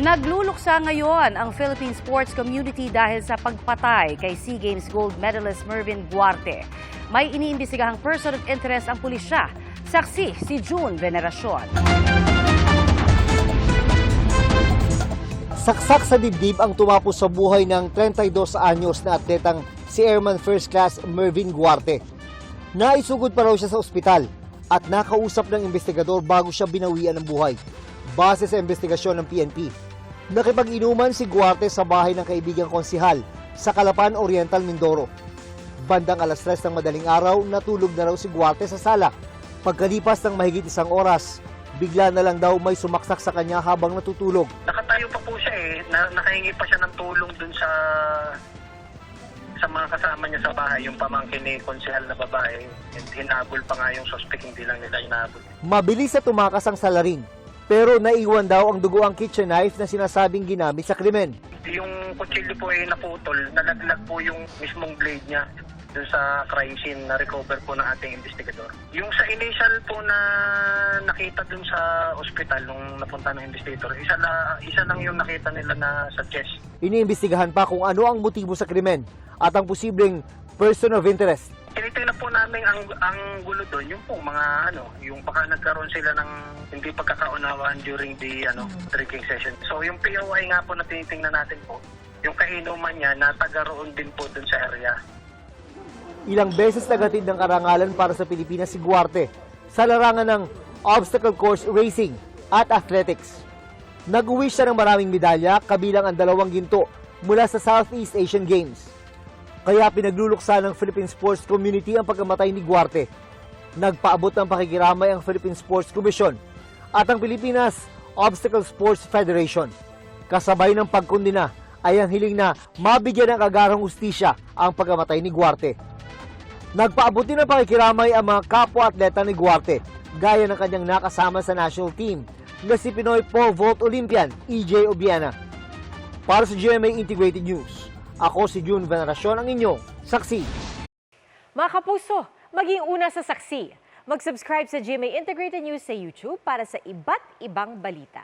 Nagluluksa ngayon ang Philippine sports community dahil sa pagpatay kay SEA Games gold medalist Mervin Guarte. May iniimbestigahang person of interest ang pulisya. Saksi si June Veneracion. Saksak sa dibdib ang tumapos sa buhay ng 32 anyos na atletang si Airman First Class Mervin Guarte. Naisugod pa raw siya sa ospital at nakausap ng investigador bago siya binawian ng buhay. Base sa investigasyon ng PNP, nakipag-inuman si Guarte sa bahay ng kaibigang konsihal sa Calapan Oriental, Mindoro. Bandang alas 3 ng madaling araw, natulog na raw si Guarte sa sala. Pagkalipas ng mahigit isang oras, bigla na lang daw may sumaksak sa kanya habang natutulog. Nakatayo pa po siya nakahingi pa siya ng tulong dun sa mga kasama niya sa bahay, yung pamangkin ni konsehal na babae. Hinabol pa nga yung suspect, hindi lang nila hinabol. Mabilis na tumakas ang salarin, pero naiwan daw ang dugo ang kitchen knife na sinasabing ginamit sa krimen. Yung kutsilyo po ay naputol, nalaglag po yung mismong blade niya dun sa crime scene na recover po ng ating investigador. Yung sa initial po na nakita dun sa ospital nung napunta ng investigator, isa lang yung nakita nila na sa chest. Iniimbestigahan pa kung ano ang motibo sa krimen at ang posibleng person of interest. Tinitingnan po namin ang gulo doon, yung po mga yung baka nagkaroon sila ng hindi pagkakaunawaan during the drinking session. So yung POI nga po na tinitingnan natin po, yung kainuman niya na taga-roon din po doon sa area. Ilang beses nagatid ng karangalan para sa Pilipinas si Guarte sa larangan ng obstacle course racing at athletics. Nag-uwi siya ng maraming medalya, kabilang ang 2 ginto mula sa Southeast Asian Games. Kaya pinagluluksa ng Philippine sports community ang pagkamatay ni Guarte. Nagpaabot ng pakikiramay ang Philippine Sports Commission at ang Pilipinas Obstacle Sports Federation. Kasabay ng pagkondena ay ang hiling na mabigyan ng agarang hustisya ang pagkamatay ni Guarte. Nagpaabot din ng pakikiramay ang mga kapwa-atleta ni Guarte, gaya ng kanyang nakasama sa national team na si Pinoy pole vault Olympian EJ Obiana. Para sa GMA Integrated News, ako si June Veneracion, ang inyong saksi. Mga kapuso, maging una sa saksi. Mag-subscribe sa GMA Integrated News sa YouTube para sa iba't ibang balita.